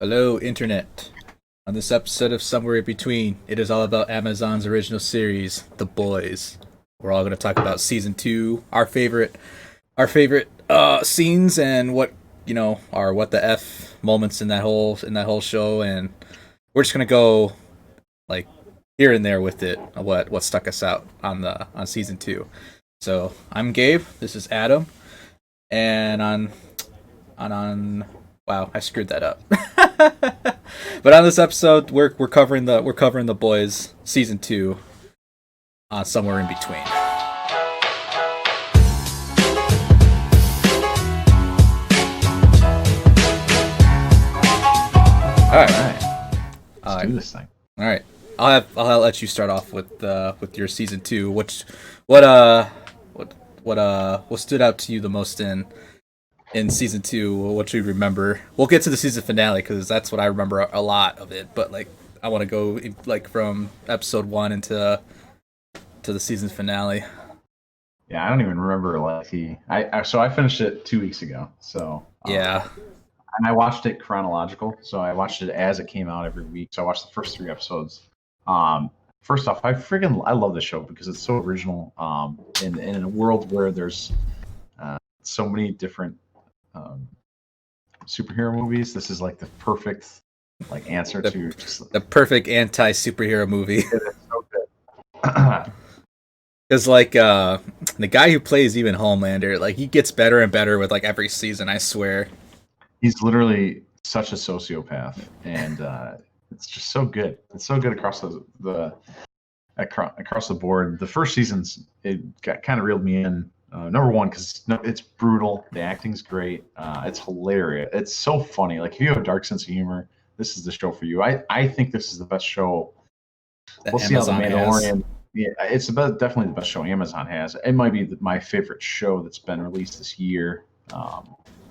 Hello, Internet. On this episode of Somewhere in Between, it is all about Amazon's original series, The Boys. We're all going to talk about season two, our favorite scenes, and our what the f moments in that whole show, and we're just going to go like here and there with it. What stuck us out on season two. So I'm Gabe. This is Adam, and on wow, I screwed that up. But on this episode, we're covering the boys season two, somewhere in between. All All right, right, all let's right, do this thing. all right. I'll let you start off with your season two. What stood out to you the most in season two? What you remember? We'll get to the season finale because that's what I remember a lot of it. But I want to go from episode one into to the season finale. Yeah, I don't even remember like I finished it 2 weeks ago. So Yeah. and I watched it chronological. So I watched it as it came out every week. So I watched the first three episodes. Um, First off, I love the show because it's so original. In a world where there's so many different um, superhero movies, this is like the perfect like answer to just The perfect anti superhero movie. it's so good. Because the guy who plays even Homelander, he gets better and better with every season. I swear. He's literally such a sociopath, and it's just so good. It's so good across across the board. The first seasons it got kind of reeled me in. Number one, because it's brutal. The acting's great. It's hilarious. It's so funny. Like if you have a dark sense of humor, this is the show for you. I think this is the best show. That We'll see how the Amazon has. Mandalorian. Yeah, it's definitely the best show Amazon has. It might be my favorite show that's been released this year.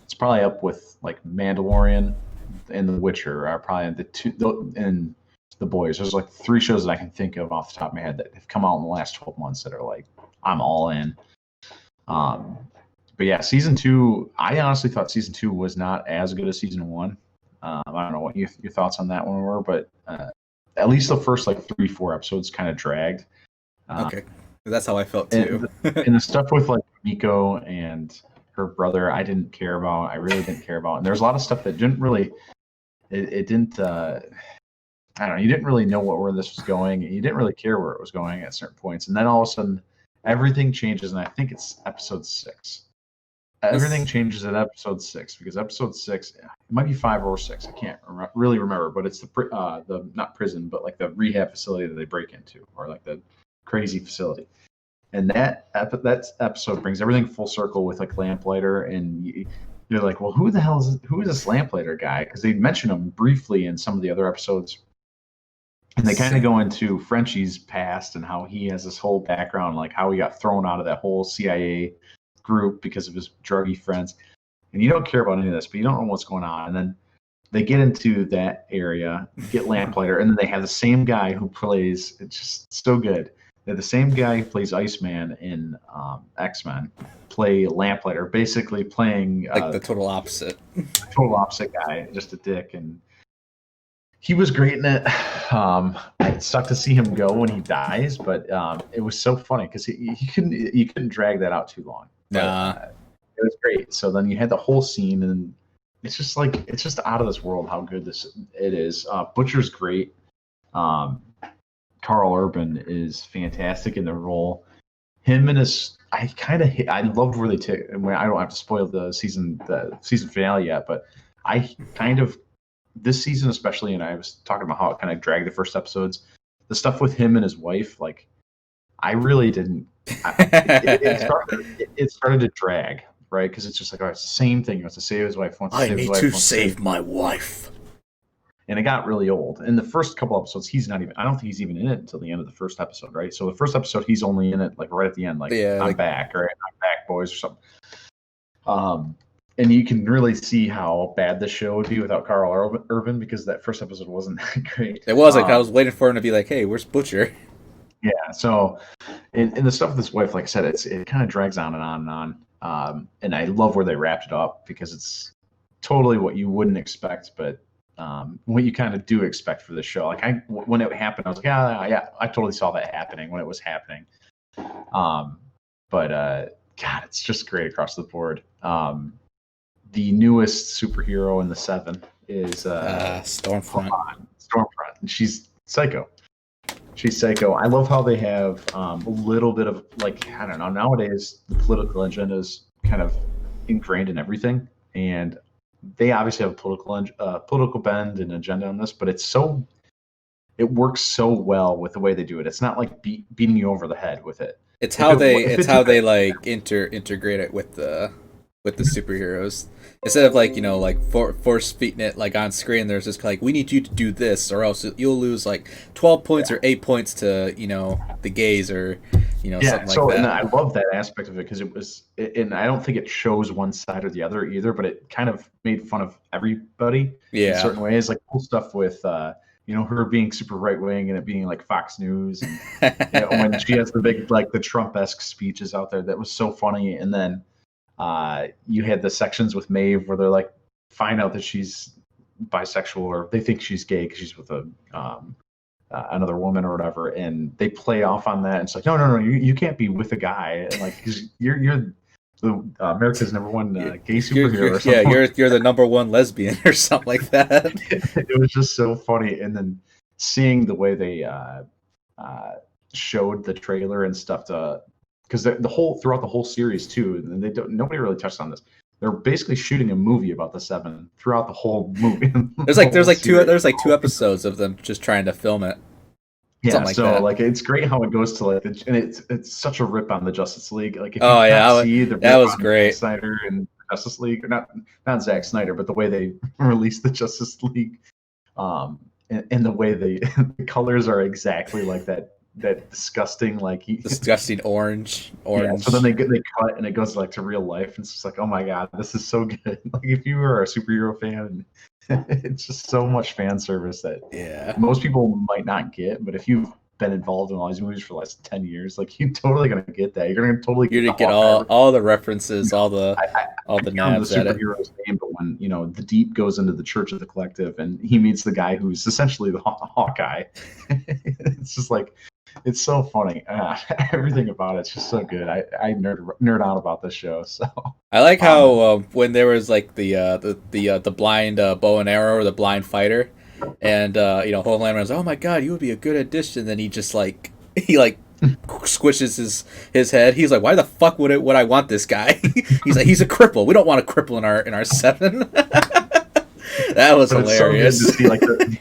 It's probably up with like Mandalorian and The Witcher are probably and The Boys. There's like three shows that I can think of off the top of my head that have come out in the last 12 months that are like I'm all in. Um, but yeah, season two. I honestly thought season two was not as good as season one. I don't know what your thoughts on that one were, but at least the first like 3-4 episodes kind of dragged. Uh, Okay, that's how I felt and, too. and the stuff with like Miko and her brother, I didn't care about. I really didn't care about. And there's a lot of stuff that didn't really. It didn't. I don't know. You didn't really know where this was going. You didn't really care where it was going at certain points, and then all of a sudden, everything changes. And I think it's episode six. Everything This changes at episode six because episode six, it might be five or six. I can't really remember, but it's the not prison, but like the rehab facility that they break into, or like the crazy facility. And that episode brings everything full circle with like Lamplighter, and you're like, well, who is this Lamplighter guy? Because they mention him briefly in some of the other episodes, and they kind of go into Frenchie's past and how he has this whole background, like how he got thrown out of that whole CIA group because of his druggy friends. And you don't care about any of this, but you don't know what's going on. And then they get into that area, get Lamplighter, and then they have the same guy who plays. It's just so good. They're the same guy who plays Iceman in X-Men play Lamplighter, basically playing the total opposite. total opposite guy, just a dick. And he was great in it. It sucked to see him go when he dies, but it was so funny because you couldn't drag that out too long. But, Nah. it was great. So then you had the whole scene, and it's just out of this world how good it is. Butcher's great. Um, Carl Urban is fantastic in the role. Him and his, I loved where they took. I don't have to spoil the season finale yet, but I kind of this season especially, and I was talking about how it kind of dragged the first episodes. The stuff with him and his wife, like I really didn't. It started to drag, right? Because it's just like, oh, it's the same thing. He wants to save his wife, wants to I save his need wife, to wants to save save my wife. and it got really old. In the first couple episodes, he's not even. I don't think he's even in it until the end of the first episode, right? So the first episode, he's only in it like right at the end, like Yeah, I'm back, or I'm back, boys, or something. And you can really see how bad the show would be without Carl Urban because that first episode wasn't that great. it was I was waiting for him to be like, "Hey, where's Butcher?" Yeah. So, in the stuff with his wife, like I said, it kind of drags on and on and on. And I love where they wrapped it up because it's totally what you wouldn't expect, but what you kind of do expect for the show. Like when it happened, I was like, yeah, I totally saw that happening when it was happening. But God, it's just great across the board. The newest superhero in the Seven is Stormfront. Stormfront, and she's psycho. She's psycho. I love how they have a little bit of like, I don't know. Nowadays, the political agenda is kind of ingrained in everything, and they obviously have a political bend and agenda on this, but it works so well with the way they do it. It's not like beating you over the head with it. It's how they like integrate it with the superheroes. Instead of like, like force feeding it like on screen, there's just like, we need you to do this or else you'll lose like 12 points or 8 points to, the gays or something like that. And I love that aspect of it because and I don't think it shows one side or the other either, but it kind of made fun of everybody in certain ways. Like cool stuff with her being super right wing and it being like Fox News, and when she has the big like the Trump-esque speeches out there, that was so funny. And then you had the sections with Maeve where they're like find out that she's bisexual or they think she's gay because she's with another woman or whatever, and they play off on that. And it's like, no, you can't be with a guy, and like cause you're the America's number one gay superhero. You're the number one lesbian or something like that. It was just so funny, and then seeing the way they showed the trailer and stuff because throughout the whole series too, and nobody really touched on this. They're basically shooting a movie about the Seven throughout the whole movie. There's two episodes of them just trying to film it. Yeah, like it's great how it goes to like, and it's such a rip on the Justice League. Like, if see the that was great. Snyder and Justice League, or not Zack Snyder, but the way they released the Justice League, and the way the colors are exactly like that disgusting disgusting orange. Yeah, so then they cut and it goes like to real life, and it's just like, oh my god, this is so good. Like if you are a superhero fan, it's just so much fan service that most people might not get, but if you've been involved in all these movies for the last 10 years, like you're totally gonna get that. You're gonna get all the references, all the nabs the superhero's name, but when the Deep goes into the Church of the Collective and he meets the guy who's essentially the Hawkeye, it's just like, it's so funny. Everything about it's just so good. I nerd out about this show. So I like how when there was like the blind bow and arrow or the blind fighter, and Homelander was, oh my god, you would be a good addition. Then he just like squishes his head. He's like, why the fuck would I want this guy? He's like, he's a cripple. We don't want a cripple in our Seven. That was hilarious. So good to see,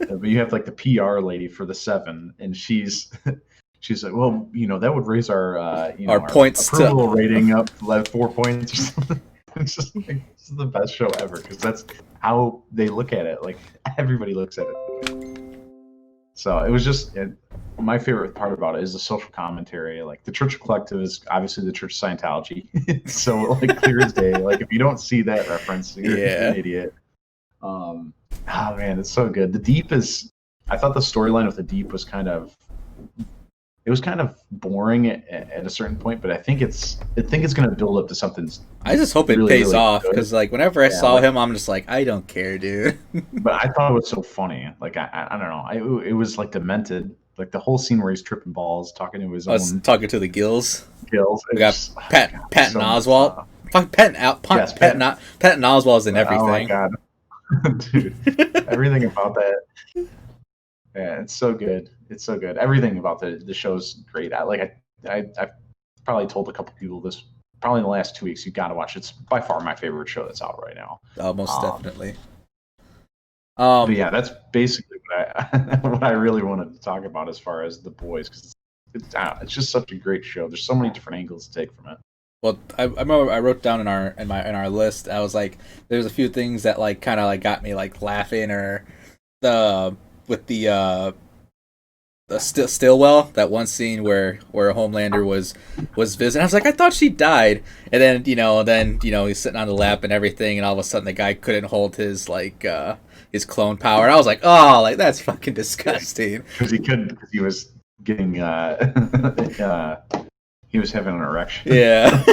but you have like the PR lady for the Seven, and she's like, well, that would raise our points approval rating up like 4 points or something. It's just like, this is the best show ever because that's how they look at it. Like everybody looks at it. So it was just my favorite part about it is the social commentary. Like the Church Collective is obviously the Church of Scientology, so like clear as day. Like if you don't see that reference, you're an idiot. Oh man, it's so good. The Deep I thought the storyline with the Deep was kind of boring at a certain point, but I think it's going to build up to something. I just hope it really, pays really off because like whenever I saw him, I'm just like, I don't care, dude. But I thought it was so funny. Like I don't know, it was like demented. Like the whole scene where he's tripping balls, talking to his own, talking to the Gills. We got Patton Oswalt. Patton Oswalt's in everything. Oh my god. Dude, everything about that, it's so good. It's so good. Everything about the show's great. I've probably told a couple people this probably in the last 2 weeks. You got to watch it. It's by far my favorite show that's out right now. Most definitely. But yeah, that's basically what I really wanted to talk about as far as The Boys, because it's just such a great show. There's so many different angles to take from it. Well, I remember I wrote down in our list. I was like, there's a few things that like kind of like got me like laughing, or with the Stillwell, that one scene where Homelander was visiting. I was like, I thought she died, and then he's sitting on the lap and everything, and all of a sudden the guy couldn't hold his his clone power. And I was like, oh, like that's fucking disgusting. Because he couldn't, because he was getting he was having an erection. Yeah.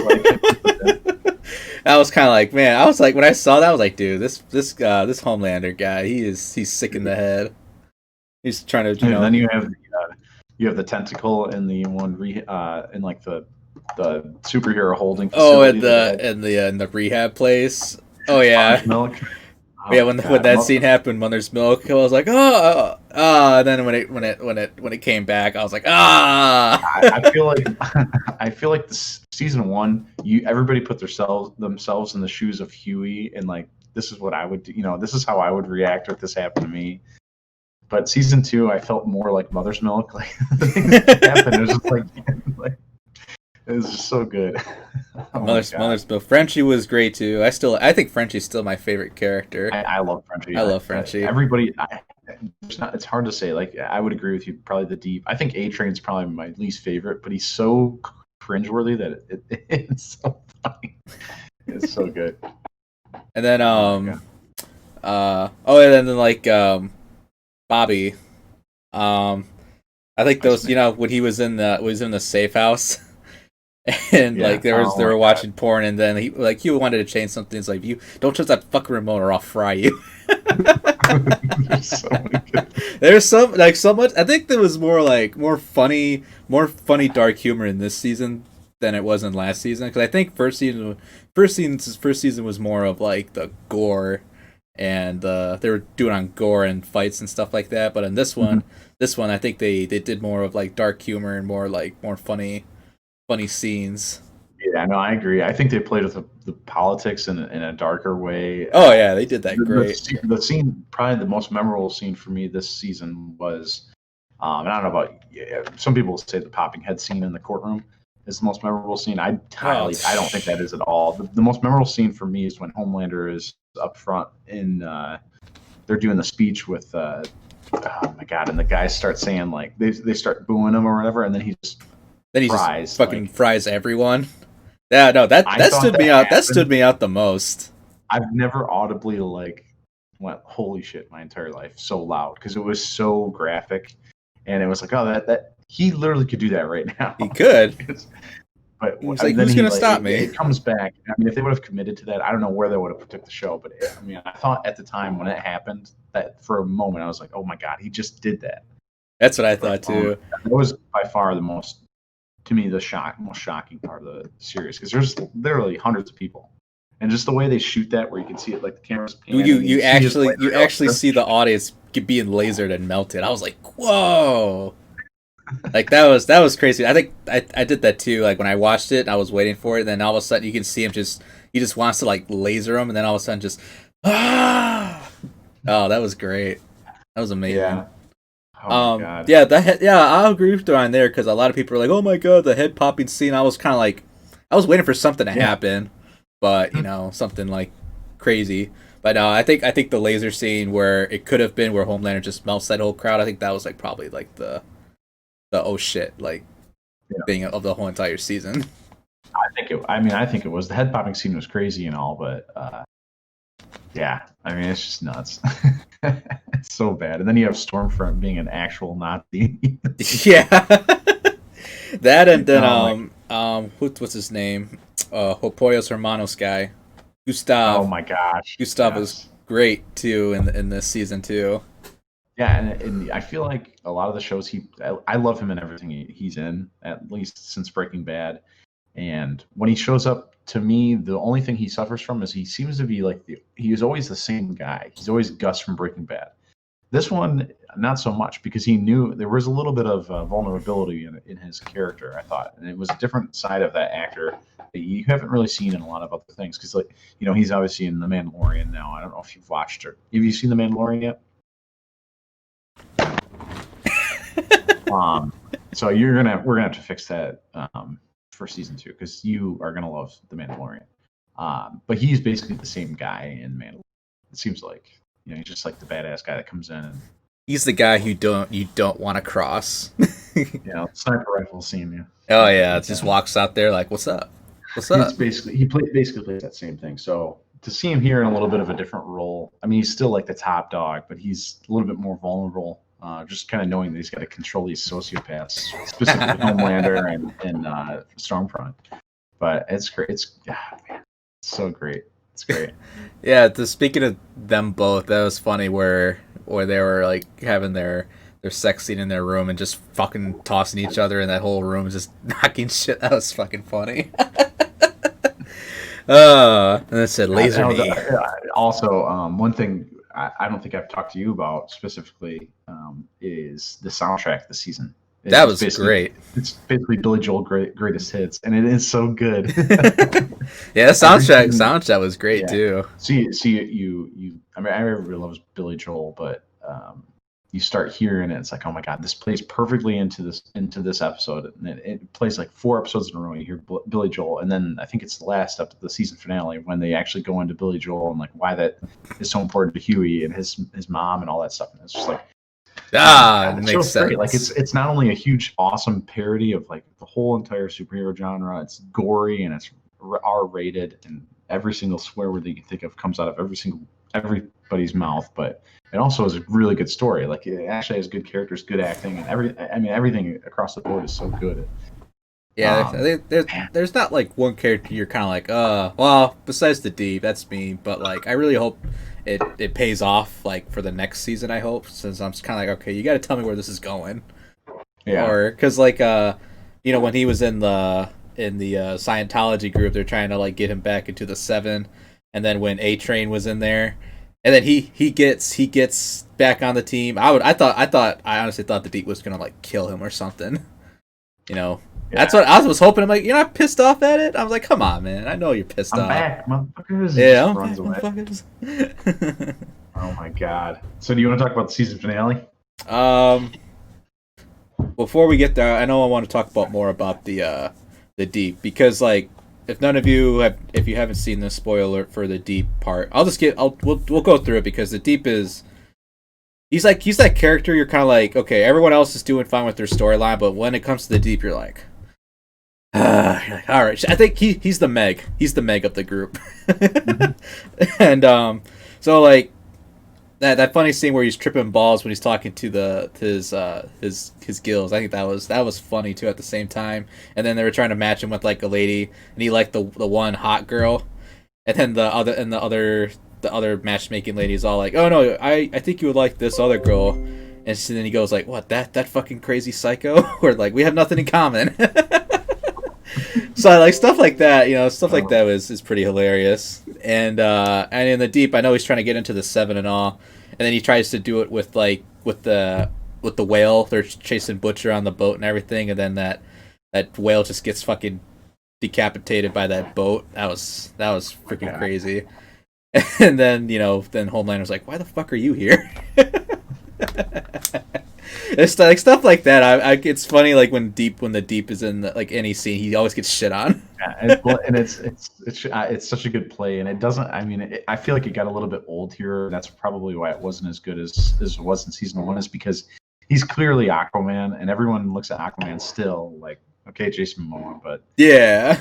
I was kind of like, man, I was like, when I saw that, I was like, dude, this Homelander guy, he's sick in the head. He's trying to, And then you have the tentacle in the one in like the superhero holding oh, facility. in the rehab place. Oh yeah, Milk. Oh yeah. my When God. that scene happened, Mother's Milk, I was like, and then when it came back, I was like, ah. I feel like I feel like this season one, everybody put themselves in the shoes of Huey, and like this is what I would do. This is how I would react if this happened to me. But season two, I felt more like Mother's Milk. Like the things that happened, it was just like it was just so good. Oh Mother's Milk. Frenchie was great too. I think Frenchie's still my favorite character. I love Frenchie. I love Frenchie. Everybody, it's hard to say. Like I would agree with you. Probably the Deep. I think A-Train's probably my least favorite, but he's so cringeworthy that it's so funny. It's so good. And then and then like Bobby, I think those when he was in the safe house. And like they were watching porn, and then he wanted to change something. It's like, you don't touch that fucking remote or I'll fry you. There's so much. I think there was more funny dark humor in this season than it was in last season, because I think first season was more of like the gore, and they were doing on gore and fights and stuff like that. But in this one, I think they did more of like dark humor and more funny scenes. Yeah, no, I agree. I think they played with the politics in a darker way. Oh yeah, they did that great. The scene, probably the most memorable scene for me this season was, and I don't know about some people say the popping head scene in the courtroom is the most memorable scene. I don't think that is at all. The most memorable scene for me is when Homelander is up front in they're doing the speech with oh my God, and the guys start saying like they start booing him or whatever, and then he just just fucking fries everyone. Yeah, no, that stood me out. That stood me out the most. I've never audibly went holy shit my entire life so loud, because it was so graphic, and it was like, oh, that he literally could do that right now. He could. But he's like, who's gonna stop me? It comes back. I mean, if they would have committed to that, I don't know where they would have took the show. But I mean, I thought at the time when it happened that for a moment I was like, oh my God, he just did that. That's what I thought too. That was by far the most. To me, the most shocking part of the series, because there's literally hundreds of people, and just the way they shoot that, where you can see it like the camera's panning. You actually see the audience being lasered and melted. I was like, whoa! Like that was crazy. I think I did that too. Like when I watched it, I was waiting for it, and then all of a sudden you can see him he just wants to like laser him, and then all of a sudden just ah! Oh, that was great. That was amazing. Yeah. Oh my God. I'll agree with Ryan there, because a lot of people are like, oh my God, the head popping scene. I was kind of like, I was waiting for something to happen, but something like crazy. But no, I think the laser scene where it could have been where Homelander just melts that whole crowd. I think that was like probably like the oh shit thing of the whole entire season. I think it was, the head popping scene was crazy and all, but yeah, I mean, it's just nuts. It's so bad. And then you have Stormfront being an actual Nazi. Yeah. That, and then what's his name? Pollos Hermanos guy. Gustav. Oh my gosh. Gustav was great too in this season too. Yeah, and I feel like a lot of the shows I love him in everything he's in, at least since Breaking Bad. And when he shows up, to me, the only thing he suffers from is he seems to be like he is always the same guy. He's always Gus from Breaking Bad. This one, not so much, because he knew there was a little bit of vulnerability in his character, I thought, and it was a different side of that actor that you haven't really seen in a lot of other things. Because he's obviously in The Mandalorian now. I don't know if you've watched it. Have you seen The Mandalorian yet? So we're gonna have to fix that for season 2, because you are gonna love The Mandalorian. But he's basically the same guy in Mandalorian. It seems like he's just like the badass guy that comes in. And, he's the guy you don't want to cross. Sniper rifle scene. Yeah. Oh yeah, it just walks out there like, what's up? What's up? He basically plays that same thing. So to see him here in a little bit of a different role, I mean, he's still like the top dog, but he's a little bit more vulnerable. Just kind of knowing that he's got to control these sociopaths, specifically Homelander and Stormfront. But it's great. Man. So great. It's great. Yeah, speaking of them both, that was funny where they were like having their sex scene in their room and just fucking tossing each other in that whole room, just knocking shit. That was fucking funny. And it said laser knee. Also, one thing I don't think I've talked to you about specifically is the soundtrack this season. That was great. It's basically Billy Joel greatest hits, and it is so good. Yeah, the soundtrack was great too. See, you. I mean, everybody loves Billy Joel, but you start hearing it, it's like, oh my god, this plays perfectly into this episode, and it plays like 4 episodes in a row. You hear Billy Joel, and then I think it's the last up to the season finale when they actually go into Billy Joel and like why that is so important to Huey and his mom and all that stuff. And it's just like, it makes sense. Great. Like it's not only a huge awesome parody of like the whole entire superhero genre, it's gory and it's R-rated, and every single swear word that you can think of comes out of everybody's mouth, but it also is a really good story. Like it actually has good characters, good acting, and everything across the board is so good. Yeah, there's not like one character you're kind of like, well, besides the Deep, that's me. But like, I really hope it pays off like for the next season. I hope, since I'm kind of like, okay, you got to tell me where this is going. Yeah. Or because like when he was in the Scientology group, they're trying to like get him back into the 7, and then when A-Train was in there. And then he gets back on the team. I honestly thought the Deep was gonna like kill him or something. That's what I was hoping. I'm like, you're not pissed off at it? I was like, come on, man. I know you're pissed off. I'm back, motherfuckers. Yeah, I'm runs back, away. motherfuckers. Oh my god. So do you want to talk about the season finale? Before we get there, I know I want to talk more about the Deep, because like, if none of you if you haven't seen the spoiler for the Deep part, we'll go through it, because the Deep is he's that character you're kind of like, okay, everyone else is doing fine with their storyline, but when it comes to the Deep, you're like, all right. I think he's the Meg of the group. Mm-hmm. And so like that funny scene where he's tripping balls when he's talking to his gills. I think that was funny too at the same time. And then they were trying to match him with like a lady, and he liked the one hot girl, and then the other matchmaking lady is all like, oh no, I think you would like this other girl, and so then he goes like, what, that fucking crazy psycho? Or like, we have nothing in common. So I like stuff like that, stuff like that is pretty hilarious. And in the Deep, I know he's trying to get into the 7 and all, and then he tries to do it with the whale. They're chasing Butcher on the boat and everything, and then that whale just gets fucking decapitated by that boat. That was freaking crazy. And then then Homelander's like, why the fuck are you here? It's like stuff like that. It's funny, like when the Deep is in like any scene, he always gets shit on. Yeah, and it's such a good play, and it doesn't. I mean, I feel like it got a little bit old here. That's probably why it wasn't as good as it was in season 1, is because he's clearly Aquaman, and everyone looks at Aquaman still like, okay, Jason Momoa, but yeah,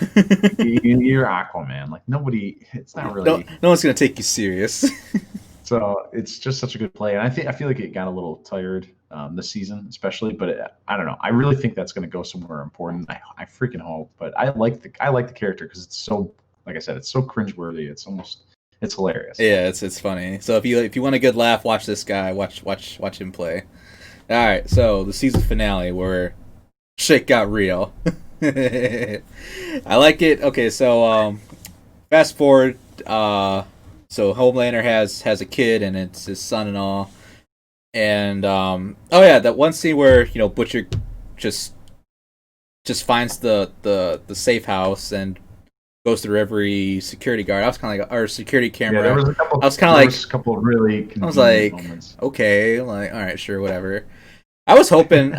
you're Aquaman. Like nobody, it's not really. No one's gonna take you serious. So it's just such a good play, and I feel like it got a little tired this season, especially. But I don't know. I really think that's going to go somewhere important. I freaking hope. But I like the character because it's so, like I said, it's so cringeworthy. It's hilarious. Yeah, it's funny. So if you want a good laugh, watch this guy. Watch him play. All right. So the season finale where shit got real. I like it. Okay, so fast forward. So Homelander has a kid, and it's his son and all. And that one scene where Butcher just finds the safe house and goes through every security guard. I was kind of like, or security camera. Yeah, there was a couple. I was kind of like, a couple of really. I was like, moments. Okay, like, all right, sure, whatever. I was hoping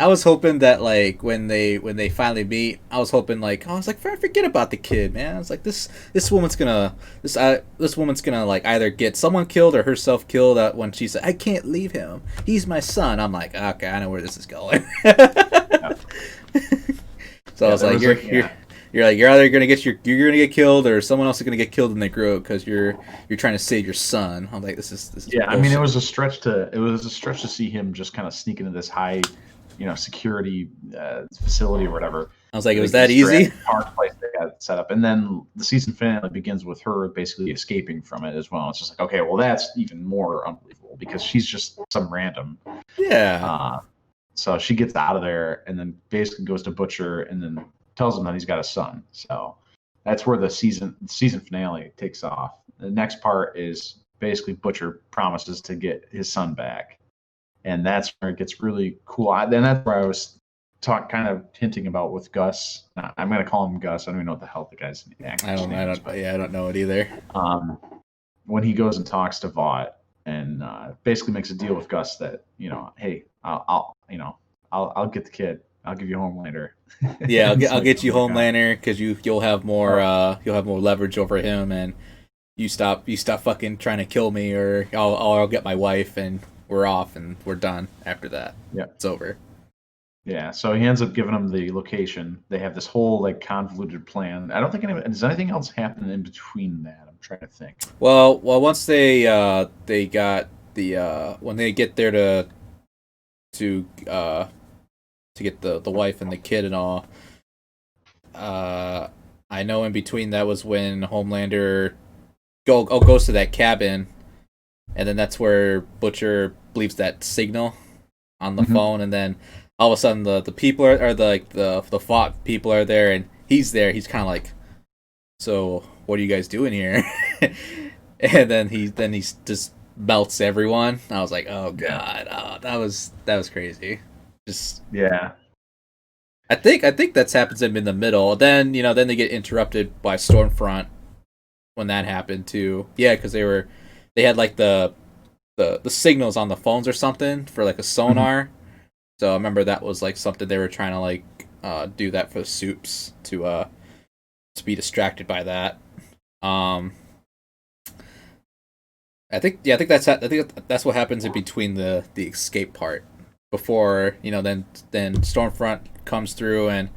that like when they finally meet, I was like, forget about the kid, man. I was like, this woman's gonna like either get someone killed or herself killed when she said, I can't leave him. He's my son. I'm like, okay, I know where this is going. So I was like, you're either gonna get killed or someone else is gonna get killed in the group because you're trying to save your son. I'm like, this is yeah. bullshit. I mean, it was a stretch to see him just kind of sneak into this high, security facility or whatever. I was like, it was that easy? Hard place to got it set up. And then the season finale begins with her basically escaping from it as well. It's just like, okay, well, that's even more unbelievable because she's just some random. Yeah. So she gets out of there and then basically goes to Butcher and then tells him that he's got a son. So that's where the season finale takes off. The next part is basically Butcher promises to get his son back, and that's where it gets really cool. Then that's where I was kind of hinting about with Gus. I'm going to call him Gus. I don't even know what the hell the guy's name is. I don't know it either. When he goes and talks to Vought and basically makes a deal with Gus that, hey, I'll get the kid. I'll give you Homelander. Yeah, I'll get you Homelander because you'll have more leverage over him, and you stop fucking trying to kill me, or I'll get my wife, and we're off, and we're done after that. Yeah, it's over. Yeah, so he ends up giving them the location. They have this whole like convoluted plan. I don't think does anything else happen in between that. I'm trying to think. Well, once they got the when they get there to get the wife and the kid and all, I know in between that was when Homelander goes to that cabin, and then that's where Butcher leaves that signal on the phone, and then all of a sudden the people are the Vought people are there, and he's there. He's kind of like, so what are you guys doing here? And then he just melts everyone. I was like, oh god, that was crazy. Just yeah. I think that's happens in the middle. Then then they get interrupted by Stormfront when that happened too. Yeah, because they had like the signals on the phones or something for like a sonar. So I remember that was like something they were trying to like do that for the Supes to be distracted by that. I think that's what happens in between the escape part. Before then Stormfront comes through and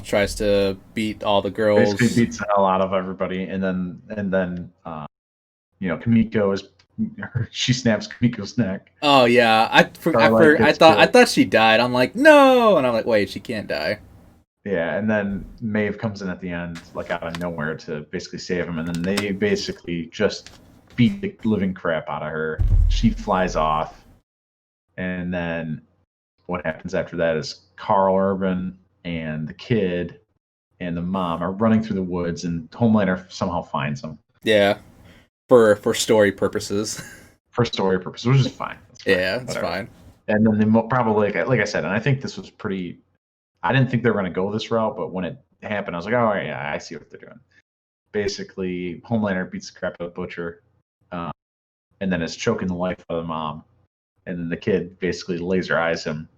tries to beat all the girls. Basically beats the hell out of everybody, and then Kimiko she snaps Kimiko's neck. Oh yeah, I thought she died. I'm like, no, and I'm like, wait, she can't die. Yeah, and then Maeve comes in at the end, like out of nowhere, to basically save him, and then they basically just beat the living crap out of her. She flies off. And then what happens after that is Karl Urban and the kid and the mom are running through the woods, and Homelander somehow finds them. Yeah, for story purposes. For story purposes, which is fine. Yeah, it's fine. And then they probably, like I said, and I think this was pretty. I didn't think they were going to go this route, but when it happened, I was like, oh yeah, I see what they're doing. Basically, Homelander beats the crap out of Butcher, and then is choking the life out of the mom. And then the kid basically laser eyes him,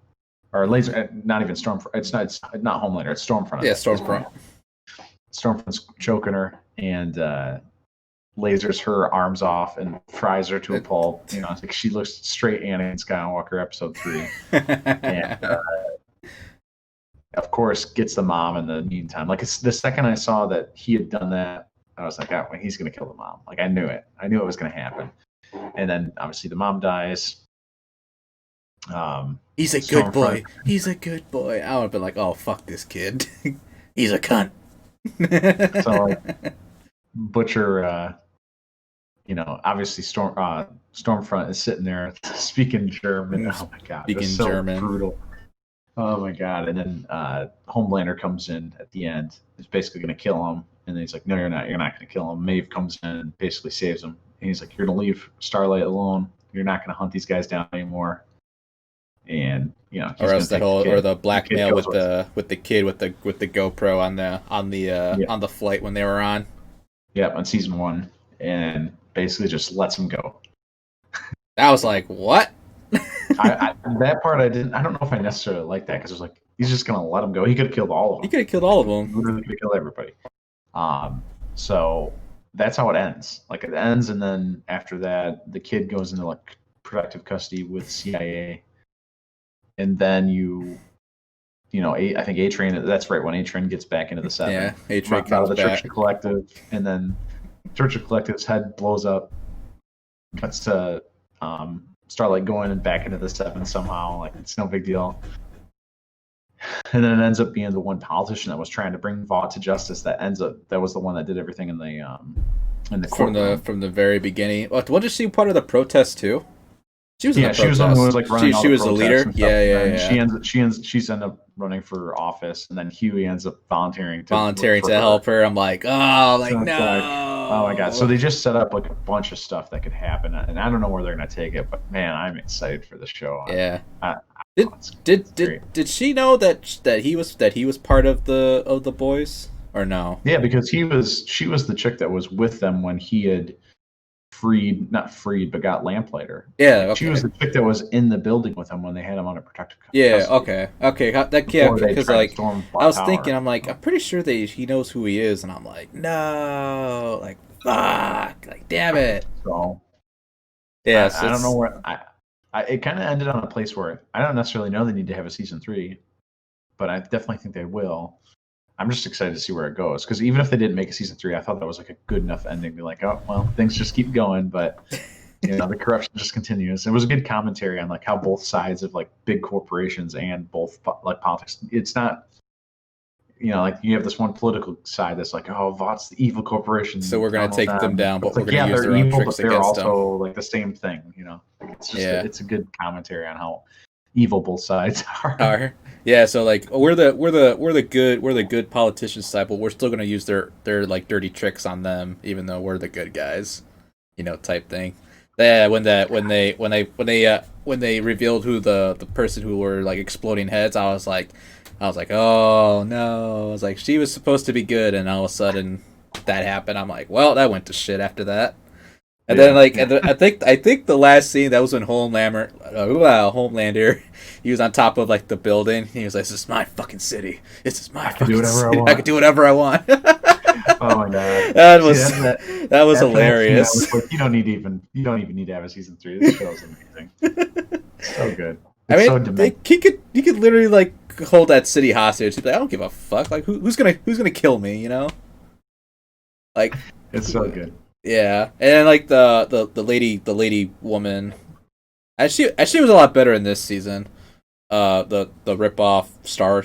or laser, not even Stormfront. It's not Homelander. It's Stormfront. Yeah, Stormfront. Stormfront's choking her and lasers her arms off and fries her to a pulp. It's like she looks straight Anakin Skywalker, Episode 3, and of course gets the mom in the meantime. Like it's the second I saw that he had done that, I was like, oh, he's gonna kill the mom. Like I knew it. I knew it was gonna happen. And then obviously the mom dies. He's a good boy. He's a good boy. I would have been like, oh, fuck this kid. He's a cunt. So Butcher, obviously Stormfront is sitting there speaking German. Oh my god, speaking so German, brutal. Oh my god! And then Homelander comes in at the end. He's basically going to kill him, and then he's like, "No, you're not. You're not going to kill him." Maeve comes in and basically saves him. And he's like, "You're going to leave Starlight alone. You're not going to hunt these guys down anymore." And or else the blackmail with the kid with the GoPro on the flight when they were on. Yep, on season 1, and basically just lets him go. I was like, what? That part I don't know if I necessarily like that, because it was like, he's just gonna let him go. He could have killed all of them. He could have killed all of them. He literally could have killed everybody. So that's how it ends. Like it ends, and then after that, the kid goes into like protective custody with CIA. And then I think A-Train, that's right, when A-Train gets back into the 7. Yeah, A-Train comes out of the back. Church of Collective, and then Church of Collective's head blows up, cuts to Starlight going and back into the 7 somehow, like it's no big deal. and then it ends up being the one politician that was trying to bring Vought to justice. That was the one that did everything in the courtroom. From the very beginning. Wasn't she part of the protest too? She was. Yeah, she was the one who was like running. She was the leader. Yeah. She's ended up running for office, and then Huey ends up volunteering to help her. I'm like, oh, like no. Oh my god! So they just set up like a bunch of stuff that could happen, and I don't know where they're gonna take it, but man, I'm excited for the show. Yeah. Did she know that he was part of the boys or no? Yeah, because she was the chick that was with them when he had got lamplighter. Yeah, okay. She was the chick that was in the building with him when they had him under protective custody. Yeah, okay. Because like I was thinking, I'm like, I'm pretty sure he knows who he is, and I'm like, no, like fuck, like damn it. So yeah, I don't know where it kind of ended on a place where I don't necessarily know they need to have a season 3, but I definitely think they will. I'm just excited to see where it goes, because even if they didn't make a season 3, I thought that was like a good enough ending. Be like, oh well, things just keep going, but the corruption just continues. It was a good commentary on like how both sides of like big corporations and both like politics. It's not, like you have this one political side that's like, oh, Vought's the evil corporation, so we're gonna take them down, but we're gonna use their own tricks but they're against also them. like the same thing. It's just it's a good commentary on how evil both sides are. Yeah, so like we're the good politicians side, but we're still gonna use their like dirty tricks on them, even though we're the good guys, type thing. Yeah, when they revealed who the person who were like exploding heads, I was like, oh no, I was like, she was supposed to be good, and all of a sudden that happened. I'm like, well, that went to shit after that. And then like I think the last scene, that was when Homelander he was on top of like the building. He was like, "This is my fucking city. This is my fucking city. I can do whatever I want." Oh my god, that was hilarious. You don't even need to have a season 3. This show is amazing. So good. He could literally like hold that city hostage. He'd be like, I don't give a fuck. Like who's gonna kill me? Like it's so good. Yeah, and like the lady woman, and she was a lot better in this season. The rip off or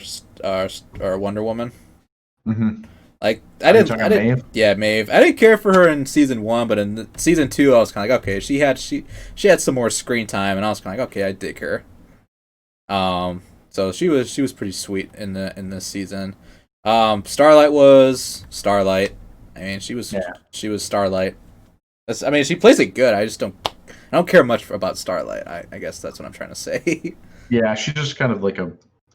Wonder Woman. Mm-hmm. Like I didn't. Yeah, Maeve. I didn't care for her in season 1, but in season 2, I was kind of like, okay, she had some more screen time, and I was kind of like, okay, I dig her. So she was pretty sweet in this season. Starlight was Starlight. I mean, she was Starlight. She plays it good. I don't care much about Starlight. I guess that's what I'm trying to say. Yeah, she's just kind of like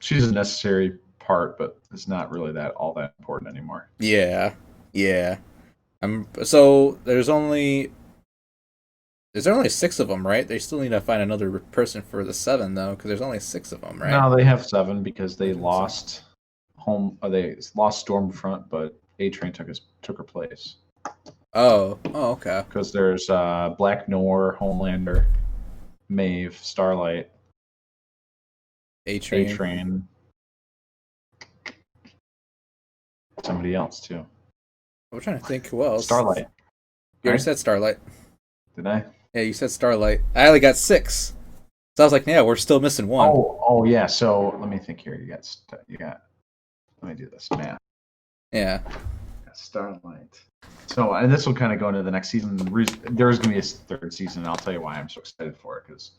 she's a necessary part, but it's not really all that important anymore. Yeah. So there's only 6 of them, right? They still need to find another person for the 7 though, because there's only 6 of them, right? No, they have 7 because they lost Stormfront, but A-Train took her place. Oh, okay. Because there's Black Noir, Homelander, Maeve, Starlight, A-Train, somebody else too. I'm trying to think who else. Starlight. You already said Starlight. Did I? Yeah, you said Starlight. I only got 6. So I was like, yeah, we're still missing 1. Oh yeah. So let me think here. You got. Let me do this math. Yeah. Starlight. So, and this will kind of go into the next season. There is going to be a 3rd season, and I'll tell you why I'm so excited for it. Because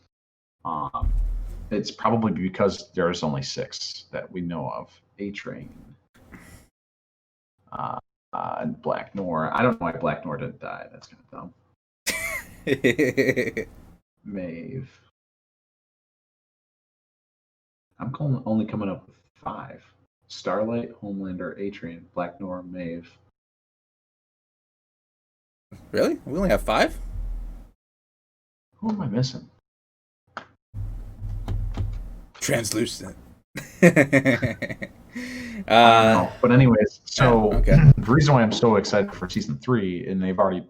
it's probably because there's only 6 that we know of. A-Train. And Black Noir. I don't know why Black Noir didn't die. That's kind of dumb. Maeve. I'm only coming up with 5. Starlight, Homelander, A-Train, Black Noir, Maeve. Really? We only have 5? Who am I missing? Translucent. But anyways, so okay. The reason why I'm so excited for season 3, and they've already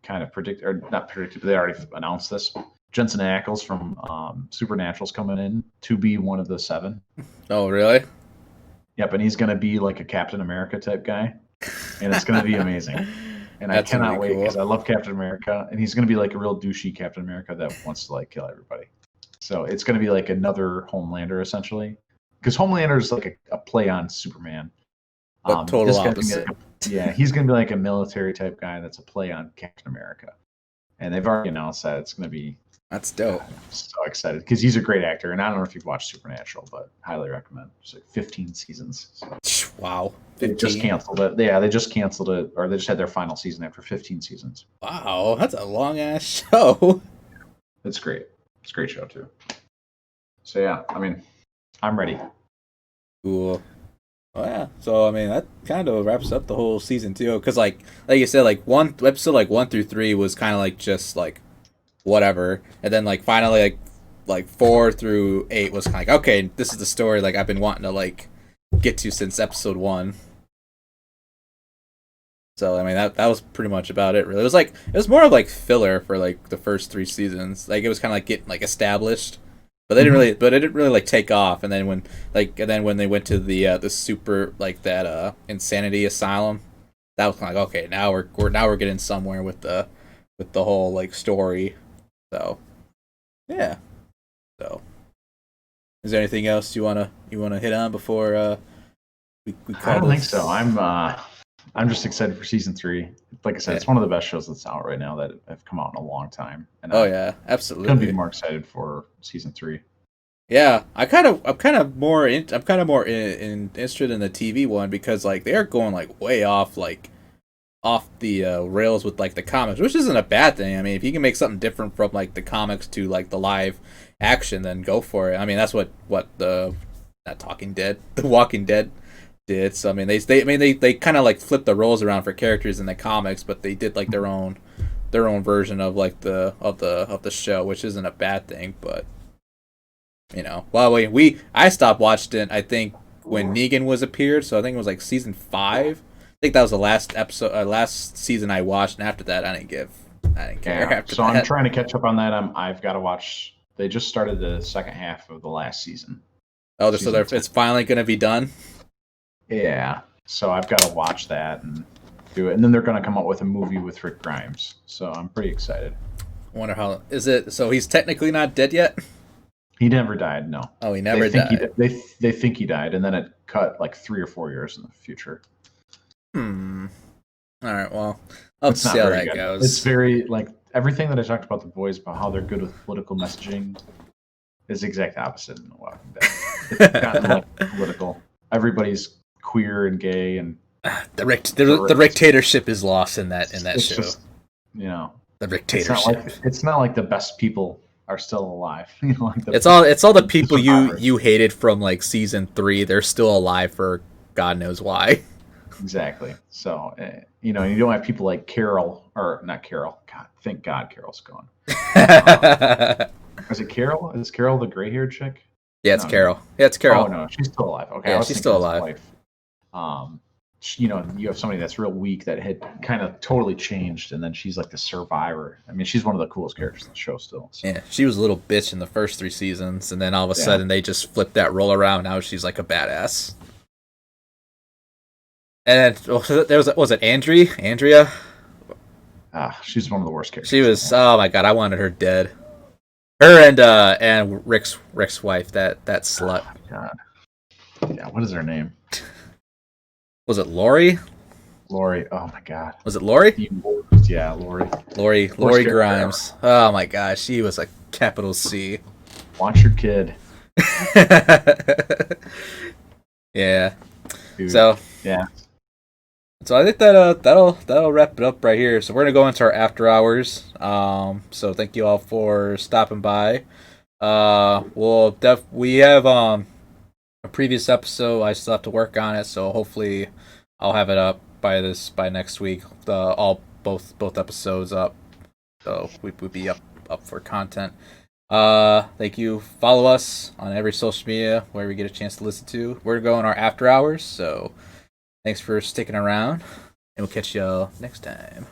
kind of predicted, or not predicted, but they already announced this. Jensen Ackles from Supernatural's coming in to be one of the 7. Oh, really? Yep, and he's going to be like a Captain America type guy, and it's going to be amazing. And I cannot wait because I love Captain America, and he's going to be like a real douchey Captain America that wants to like kill everybody. So it's going to be like another Homelander essentially, because Homelander is like a play on Superman. But total this guy's opposite. he's gonna be like a military type guy that's a play on Captain America, and they've already announced that it's gonna be. That's dope. I'm so excited because he's a great actor, and I don't know if you've watched Supernatural, but highly recommend. It's like 15 seasons. So Wow. they just canceled it. Yeah, they just canceled it, or they just had their final season after 15 seasons. Wow, that's a long ass show. It's great. It's a great show too. So yeah, I mean, I'm ready. Cool. Oh yeah. So I mean that kind of wraps up the whole season too, because like you said, like one episode like 1 through 3 was kind of like just like whatever, and then like finally like 4 through 8 was kind of like, okay, this is the story like I've been wanting to like get to since episode 1. So I mean that was pretty much about it. Really, it was more of like filler for like the first 3 seasons. Like it was kind of like getting like established, but it didn't really like take off. And then when they went to the super like that insanity asylum, that was kind of like, okay, now we're getting somewhere with the whole like story. So yeah. So is there anything else you wanna hit on before we call I don't think this? so. I'm just excited for season 3. Like I said, it's one of the best shows that's out right now that have come out in a long time. And Oh yeah, absolutely. couldn't be more excited for season 3. Yeah, I'm kind of more interested in the TV one because like they're going like way off the rails with like the comics, which isn't a bad thing. I mean, if you can make something different from like the comics to like the live action, then go for it. I mean, that's what the not Talking Dead, The Walking Dead did. So I mean, they kind of like flipped the roles around for characters in the comics, but they did like their own version of like the show, which isn't a bad thing. But you know, well, I stopped watching it, I think, when Negan was appeared. So I think it was like season 5. I think that was the last episode, last season I watched, and after that, I didn't care. Yeah. So I'm trying to catch up on that. I've got to watch. They just started the second half of the last season. Oh, so it's finally going to be done. Yeah. So I've got to watch that and do it, and then they're going to come out with a movie with Rick Grimes. So I'm pretty excited. I wonder how is it. So he's technically not dead yet. He never died. No. Oh, he never died. They think he died, and then it cut like 3 or 4 years in the future. All right. Well, I'll see how that goes. It's very like everything that I talked about The Boys about how they're good with political messaging is the exact opposite in The Walking Dead. It's gotten like political. Everybody's queer and gay, and the dictatorship is lost in that show. Just, you know, the dictatorship. It's not like the best people are still alive. You know, like it's all the people you hated from like season 3. They're still alive for God knows why. Exactly. So, you know, you don't have people like Carol, or not Carol. God, thank God Carol's gone. Is it Carol? Is Carol the gray-haired chick? Yeah, it's Carol. Yeah, it's Carol. Oh, no, she's still alive. Okay, yeah, she's still alive. You know, you have somebody that's real weak that had kind of totally changed, and then she's like the survivor. I mean, she's one of the coolest characters in the show still. So. Yeah, she was a little bitch in the first 3 seasons, and then all of a sudden they just flipped that role around. Now she's like a badass. And there was it Andrea? She's one of the worst characters. She was. Oh my god, I wanted her dead. Her and Rick's wife, that slut. Oh, god. Yeah, what is her name? Was it Lori? Lori. Oh my god. Was it Lori? Yeah, Lori. Lori Grimes. Oh my gosh, she was a capital C. Want your kid. Yeah. Dude. So yeah. So I think that'll wrap it up right here. So we're gonna go into our after hours. So thank you all for stopping by. We have a previous episode. I still have to work on it, so hopefully I'll have it up by next week. Both episodes up, so we would be up for content. Thank you. Follow us on every social media where we get a chance to listen to. We're going our after hours, so thanks for sticking around, and we'll catch y'all next time.